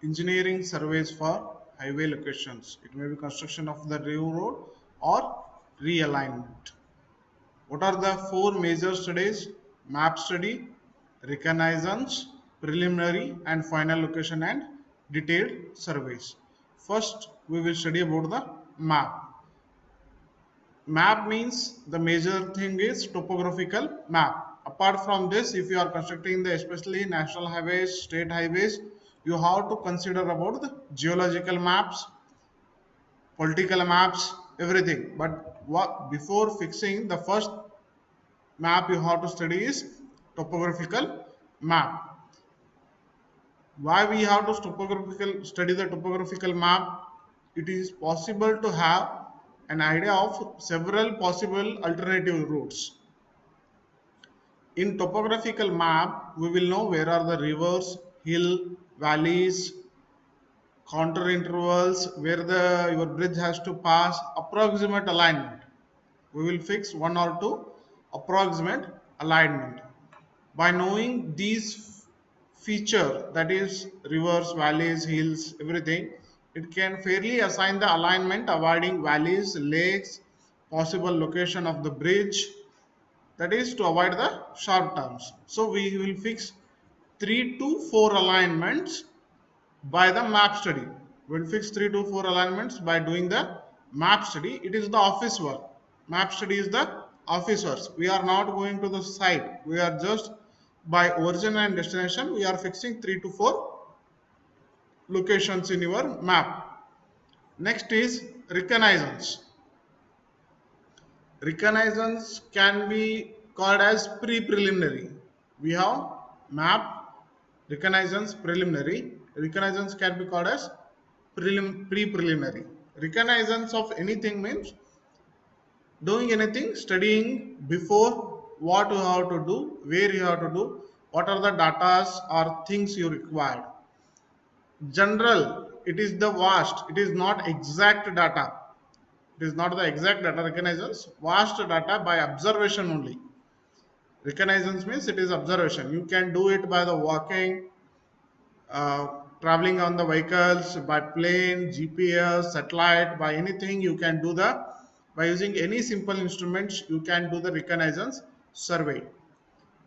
engineering surveys for highway locations. It may be construction of the railroad or realignment. What are the four major studies? Map study, reconnaissance, preliminary and final location and detailed surveys. First, we will study about the map. Map means the major thing is topographical map. Apart from this, if you are constructing the especially national highways, state highways, you have to consider about the geological maps, political maps, everything. But what before fixing the first map you have to study is topographical map. Why we have to study the topographical map? It is possible to have an idea of several possible alternative routes. In topographical map, we will know where are the rivers, hill, valleys, contour intervals, where the your bridge has to pass, approximate alignment. We will fix one or two approximate alignment. By knowing these feature, that is rivers, valleys, hills, everything, it can fairly assign the alignment, avoiding valleys, lakes, possible location of the bridge, that is to avoid the sharp turns. So we will fix 3 to 4 alignments by the map study. We will fix 3 to 4 alignments by doing the map study. It is the office work. Map study is the office work. We are not going to the site. We are just by origin and destination. We are fixing 3 to 4 locations in your map. Next is reconnaissance. Reconnaissance can be called as pre-preliminary. We have map, reconnaissance, preliminary. Reconnaissance can be called as pre-preliminary. Reconnaissance of anything means doing anything, studying before what you have to do, where you have to do, what are the data or things you required. General, it is the vast, it is not exact data. It is not the exact data. Reconnaissance, vast data by observation only. Reconnaissance means it is observation. You can do it by the walking, traveling on the vehicles, by plane, GPS, satellite, by anything you can do the, by using any simple instruments you can do the reconnaissance survey.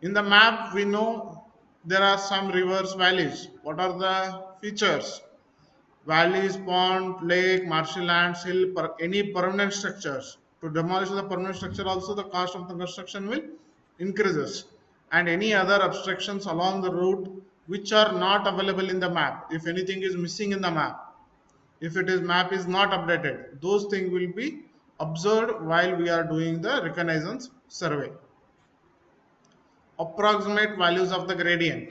In the map we know there are some rivers, valleys. What are the features? Valleys, pond, lake, marshy lands, hill, any permanent structures. To demolish the permanent structure also the cost of the construction will increases, and any other obstructions along the route which are not available in the map. If anything is missing in the map, if it is map is not updated, those things will be observed while we are doing the reconnaissance survey. Approximate values of the gradient.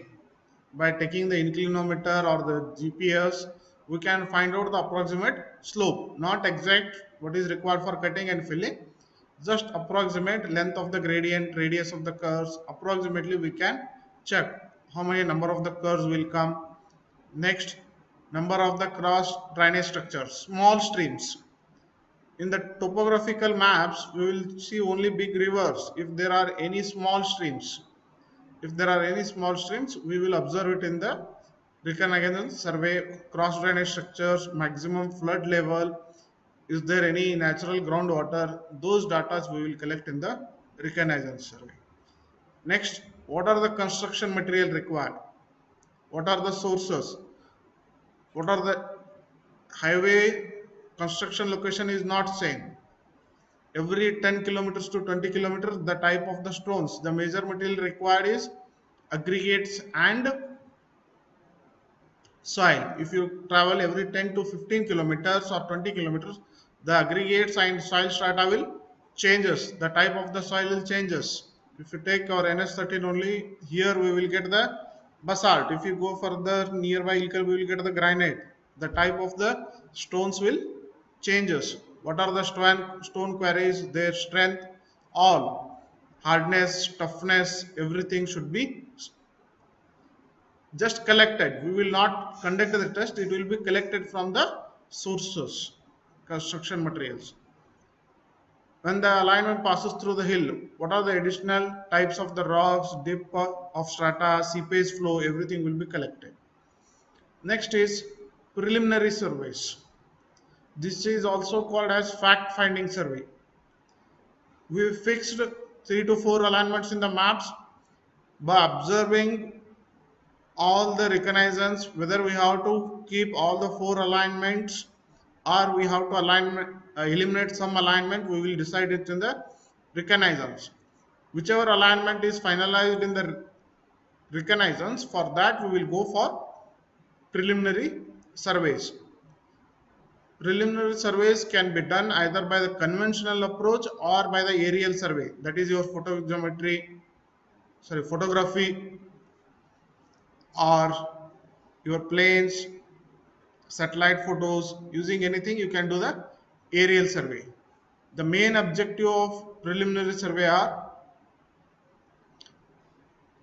By taking the inclinometer or the GPS, we can find out the approximate slope, not exact what is required for cutting and filling, just approximate length of the gradient, radius of the curves. Approximately we can check how many number of the curves will come. Next, number of the cross drainage structures, small streams. In the topographical maps, we will see only big rivers. If there are any small streams, we will observe it in the reconnaissance survey. Cross drainage structures, maximum flood level, is there any natural groundwater, those data we will collect in the reconnaissance survey. Next, what are the construction material required? What are the sources? What are the highway construction location is not same. Every 10 kilometers to 20 kilometers, the type of the stones, the major material required is aggregates and soil. If you travel every 10 to 15 kilometers or 20 kilometers, the aggregates and soil strata will changes. The type of the soil will changes. If you take our NS13 only, here we will get the basalt. If you go further nearby, we will get the granite. The type of the stones will changes. What are the stone quarries, their strength, all hardness, toughness, everything should be just collected. We will not conduct the test, it will be collected from the sources, construction materials. When the alignment passes through the hill, what are the additional types of the rocks, dip of strata, seepage flow, everything will be collected. Next is preliminary surveys. This is also called as fact finding survey. We fixed 3 to 4 alignments in the maps by observing all the reconnaissance, whether we have to keep all the 4 alignments or we have to eliminate some alignment. We will decide it in the reconnaissance. Whichever alignment is finalized in the reconnaissance, for that we will go for preliminary surveys. Preliminary surveys can be done either by the conventional approach or by the aerial survey, that is your photography or your planes, satellite photos. Using anything you can do the aerial survey. The main objective of preliminary survey are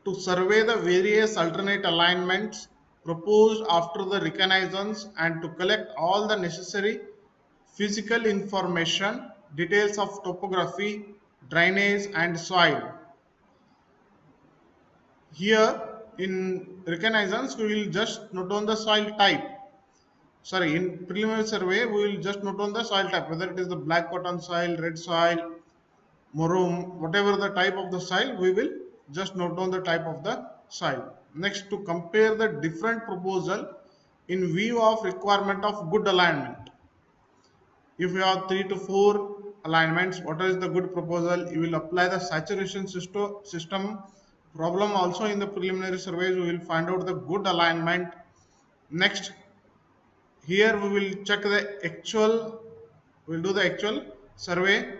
to survey the various alternate alignments proposed after the reconnaissance and to collect all the necessary physical information, details of topography, drainage and soil. Here in reconnaissance we will just note on the soil type. In preliminary survey we will just note on the soil type, whether it is the black cotton soil, red soil, maroon, whatever the type of the soil, we will just note down the type of the soil. Next, to compare the different proposal in view of requirement of good alignment. If you have 3 to 4 alignments, what is the good proposal? You will apply the saturation system problem. Also in the preliminary surveys we will find out the good alignment. Next, here we will check the actual, we will do the actual survey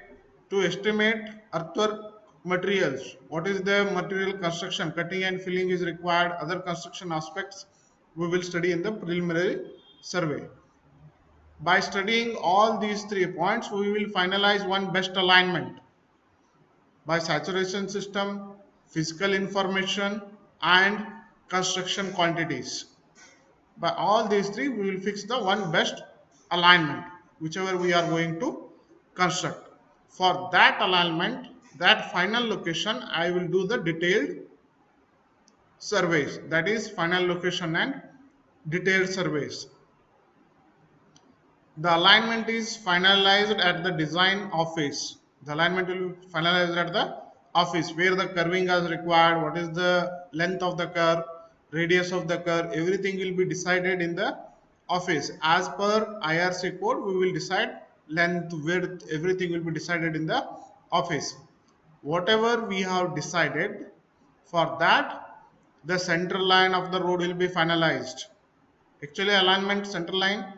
to estimate earthwork materials. What is the material construction, cutting and filling is required, other construction aspects we will study in the preliminary survey. By studying all these 3 points, we will finalize one best alignment by saturation system, physical information and construction quantities. By all these 3 we will fix the one best alignment whichever we are going to construct. For that alignment, that final location, I will do the detailed surveys, that is final location and detailed surveys. The alignment is finalized at the design office. The alignment will be finalized at the office where the curving is required, what is the length of the curve, radius of the curve, everything will be decided in the office. As per IRC code, we will decide length, width, everything will be decided in the office. Whatever we have decided, for that the center line of the road will be finalized. Actually alignment center line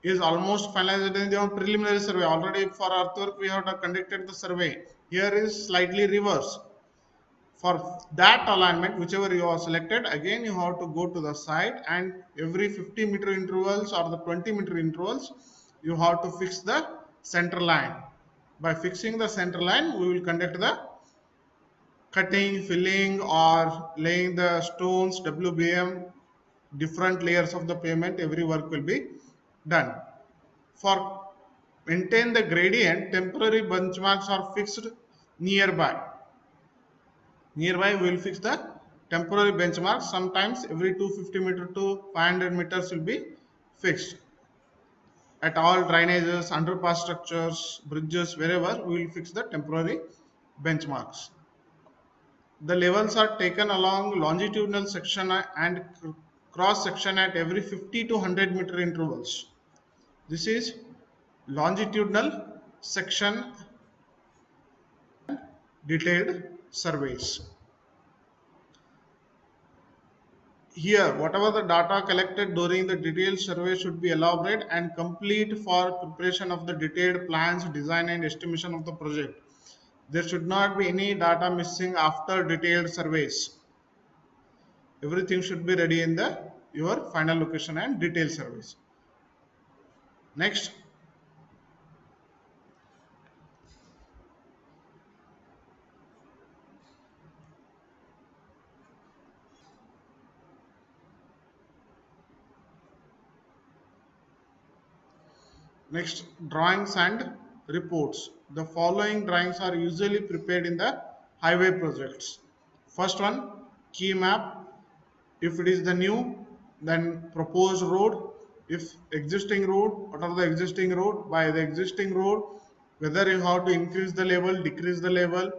is almost finalized in the preliminary survey. Already for earthwork we have conducted the survey. Here is slightly reverse. For that alignment, whichever you have selected, again you have to go to the site and every 50-meter intervals or the 20-meter intervals, you have to fix the center line. By fixing the center line, we will conduct the cutting, filling or laying the stones, WBM, different layers of the pavement, every work will be done. For maintain the gradient, temporary benchmarks are fixed nearby. Nearby we will fix the temporary benchmarks. Sometimes every 250 meter to 500 meters will be fixed. At all drainages, underpass structures, bridges, wherever we will fix the temporary benchmarks. The levels are taken along longitudinal section and cross section at every 50 to 100 meter intervals. This is longitudinal section detailed surveys. Here, whatever the data collected during the detailed survey should be elaborate and complete for preparation of the detailed plans, design and estimation of the project. There should not be any data missing after detailed surveys. Everything should be ready in your final location and detailed surveys. Next, drawings and reports. The following drawings are usually prepared in the highway projects. First one, key map. If it is the new then proposed road, if existing road, what are the existing road, by the existing road, whether you have to increase the level, decrease the level,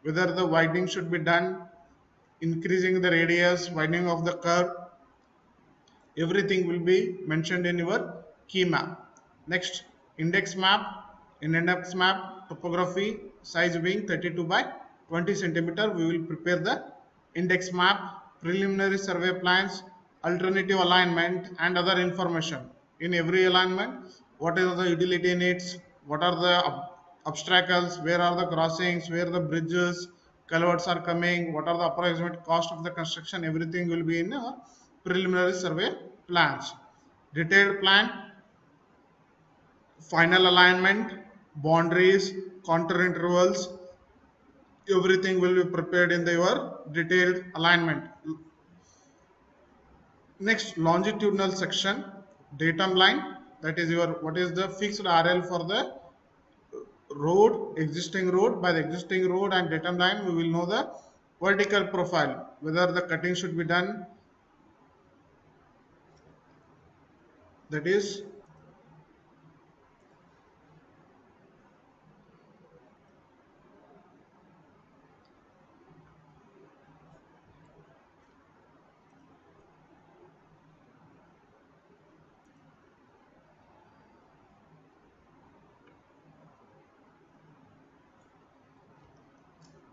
whether the widening should be done, increasing the radius, widening of the curve, everything will be mentioned in your key map. Next, index map. In index map, topography size being 32 by 20 centimeter, we will prepare the index map, preliminary survey plans, alternative alignment and other information. In every alignment, what are the utility needs, what are the obstacles, where are the crossings, where the bridges, culverts are coming, what are the approximate cost of the construction, everything will be in a preliminary survey plans. Detailed plan, final alignment, boundaries, contour intervals, everything will be prepared in your detailed alignment. Next, longitudinal section, datum line, that is your what is the fixed RL for the road, existing road. By the existing road and datum line, we will know the vertical profile, whether the cutting should be done, that is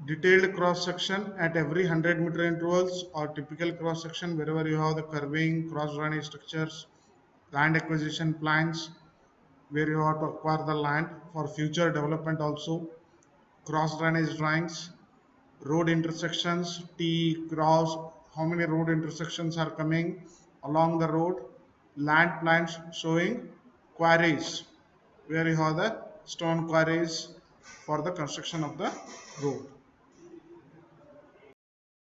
detailed cross section at every 100-meter intervals, or typical cross section wherever you have the curving, cross drainage structures, land acquisition plans, where you have to acquire the land for future development also, cross drainage drawings, road intersections, T, cross, how many road intersections are coming along the road, land plans showing quarries, where you have the stone quarries for the construction of the road.